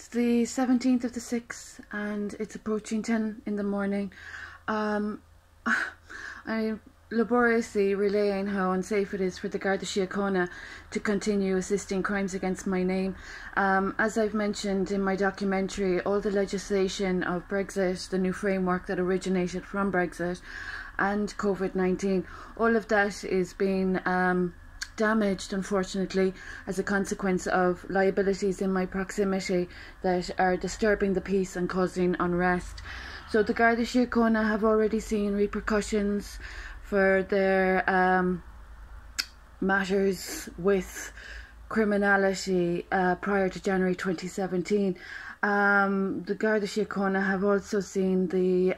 It's the 17th of the 6th and it's approaching 10 in the morning. I'm laboriously relaying how unsafe it is for the Garda Síochána to continue assisting crimes against my name. As I've mentioned in my documentary, all the legislation of Brexit, the new framework that originated from Brexit and COVID-19, all of that is being damaged, unfortunately, as a consequence of liabilities in my proximity that are disturbing the peace and causing unrest. So the Garda Síochána have already seen repercussions for their matters with criminality prior to January 2017. The Garda Síochána have also seen the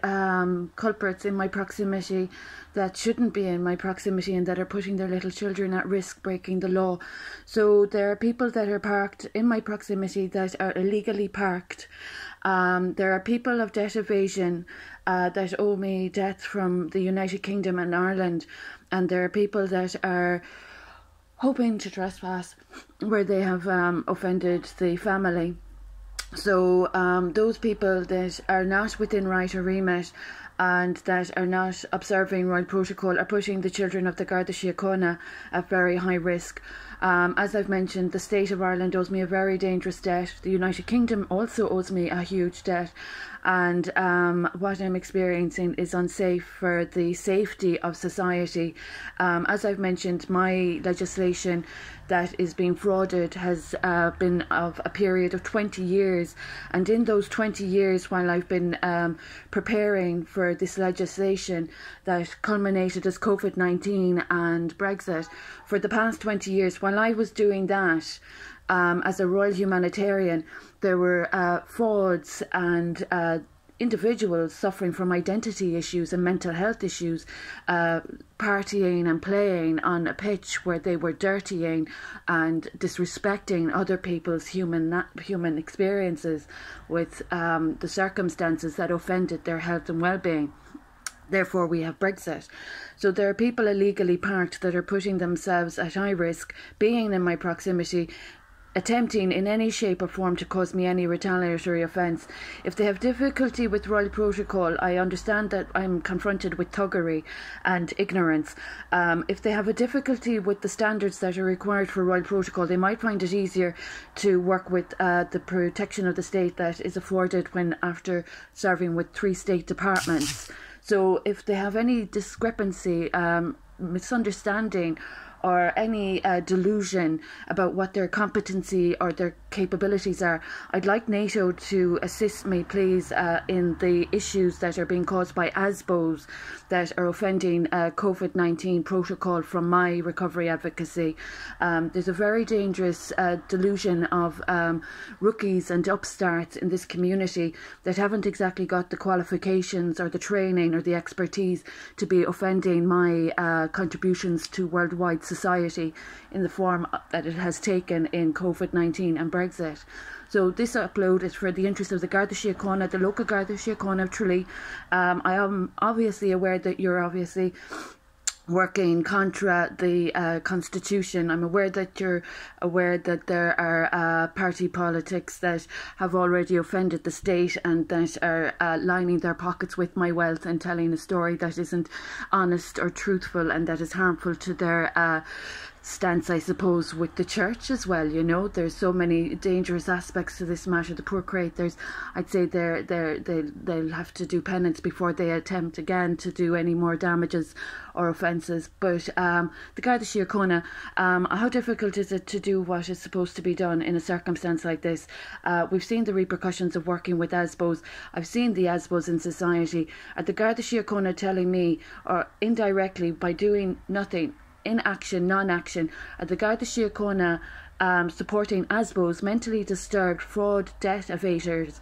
culprits in my proximity that shouldn't be in my proximity and that are putting their little children at risk, breaking the law. So there are people that are parked in my proximity that are illegally parked. There are people of debt evasion that owe me debt from the United Kingdom and Ireland, and there are people that are hoping to trespass where they have offended the family. So those people that are not within right or remit and that are not observing royal protocol are putting the children of the Garda Síochána at very high risk. As I've mentioned, the state of Ireland owes me a very dangerous debt. The United Kingdom also owes me a huge debt. And what I'm experiencing is unsafe for the safety of society. As I've mentioned, my legislation that is being frauded has been of a period of 20 years. And in those 20 years, while I've been preparing for this legislation that culminated as COVID-19 and Brexit, for the past 20 years, while I was doing that, as a royal humanitarian, there were frauds and individuals suffering from identity issues and mental health issues, partying and playing on a pitch where they were dirtying and disrespecting other people's human experiences with the circumstances that offended their health and well-being. Therefore, we have Brexit. So there are people illegally parked that are putting themselves at high risk, being in my proximity, attempting in any shape or form to cause me any retaliatory offence. If they have difficulty with royal protocol, I understand that I'm confronted with thuggery and ignorance. If they have a difficulty with the standards that are required for royal protocol, they might find it easier to work with the protection of the state that is afforded when after serving with 3 state departments. So if they have any discrepancy, misunderstanding, or any delusion about what their competency or their capabilities are, I'd like NATO to assist me, please, in the issues that are being caused by ASBOs that are offending COVID-19 protocol from my recovery advocacy. There's a very dangerous delusion of rookies and upstarts in this community that haven't exactly got the qualifications or the training or the expertise to be offending my contributions to worldwide society in the form that it has taken in COVID-19 and Brexit. So this upload is for the interest of the Garda Síochána, the local Garda Síochána of Tralee. I am obviously aware that you're obviously working contra the constitution. I'm aware that you're aware that there are party politics that have already offended the state and that are lining their pockets with my wealth and telling a story that isn't honest or truthful and that is harmful to their stance, I suppose, with the church as well. You know, there's so many dangerous aspects to this matter. The poor creators, I'd say they'll have to do penance before they attempt again to do any more damages or offences. But the Garda Síochána, how difficult is it to do what is supposed to be done in a circumstance like this? We've seen the repercussions of working with ASBOs. I've seen the ASBOs in society. Are the Garda Síochána telling me, or indirectly by doing nothing, inaction, non-action, are the Garda Síochána supporting ASBOs, mentally disturbed, fraud, debt evaders,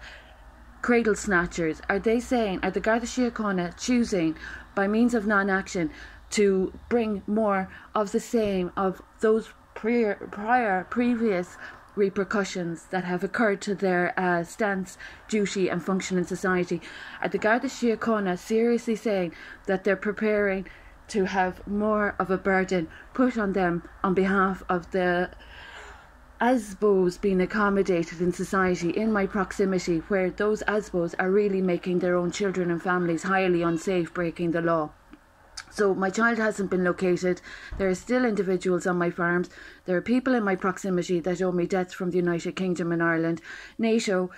cradle snatchers? Are they saying, are the Garda Síochána choosing by means of non-action to bring more of the same of those previous repercussions that have occurred to their stance, duty and function in society? Are the Garda Síochána seriously saying that they're preparing to have more of a burden put on them on behalf of the ASBOs being accommodated in society in my proximity, where those ASBOs are really making their own children and families highly unsafe, breaking the law. So my child hasn't been located. There are still individuals on my farms. There are people in my proximity that owe me debts from the United Kingdom and Ireland. NATO,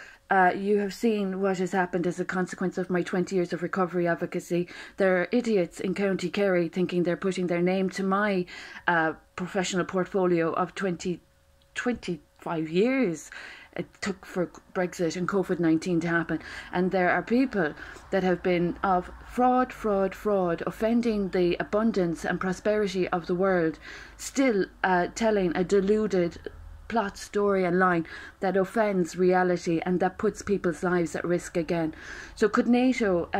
you have seen what has happened as a consequence of my 20 years of recovery advocacy. There are idiots in County Kerry thinking they're putting their name to my professional portfolio of 25 years it took for Brexit and COVID-19 to happen. And there are people that have been of fraud, offending the abundance and prosperity of the world, still telling a deluded plot, story and line that offends reality and that puts people's lives at risk again. So could NATO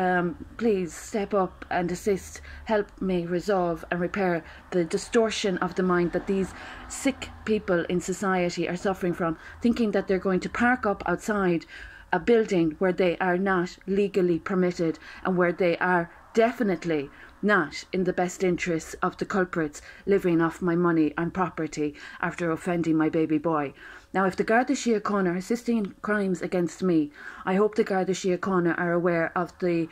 please step up and assist, help me resolve and repair the distortion of the mind that these sick people in society are suffering from, thinking that they're going to park up outside a building where they are not legally permitted and where they are definitely not in the best interests of the culprits living off my money and property after offending my baby boy. Now, if the Garda Síochána are assisting in crimes against me, I hope the Garda Síochána are aware of the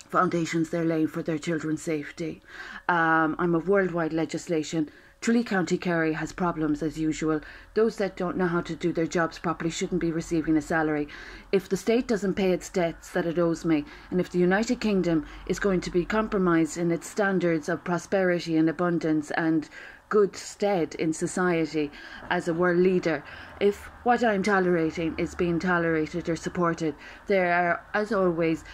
foundations they're laying for their children's safety. I'm of worldwide legislation. Tralee County Kerry has problems as usual. Those that don't know how to do their jobs properly shouldn't be receiving a salary. If the state doesn't pay its debts that it owes me, and if the United Kingdom is going to be compromised in its standards of prosperity and abundance and good stead in society as a world leader, if what I'm tolerating is being tolerated or supported, there are, as always,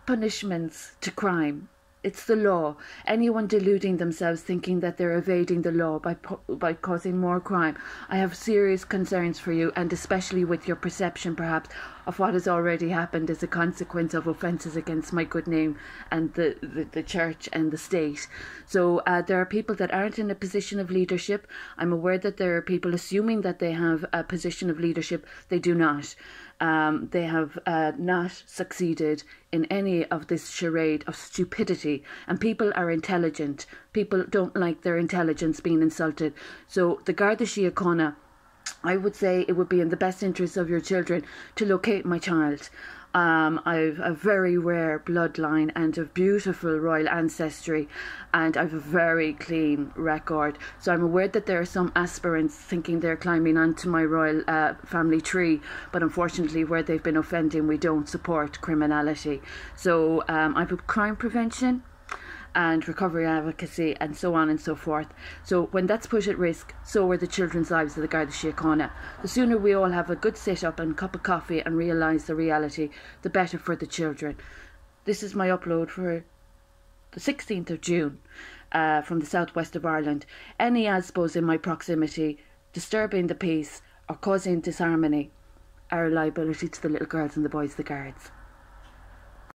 punishments to crime. It's the law. Anyone deluding themselves thinking that they're evading the law by causing more crime. I have serious concerns for you, and especially with your perception perhaps of what has already happened as a consequence of offences against my good name and the church and the state. So there are people that aren't in a position of leadership. I'm aware that there are people assuming that they have a position of leadership. They do not. They have not succeeded in any of this charade of stupidity, and people are intelligent. People don't like their intelligence being insulted. So the Garda Síochána, I would say it would be in the best interest of your children to locate my child. I've a very rare bloodline and a beautiful royal ancestry, and I've a very clean record. So I'm aware that there are some aspirants thinking they're climbing onto my royal family tree, but unfortunately where they've been offending, we don't support criminality. So I've a crime prevention and recovery advocacy and so on and so forth. So when that's put at risk, so are the children's lives of the Garda Síochána. The sooner we all have a good sit up and cup of coffee and realise the reality, the better for the children. This is my upload for the 16th of June from the southwest of Ireland. Any ASBOs in my proximity disturbing the peace or causing disharmony are a liability to the little girls and the boys, the guards.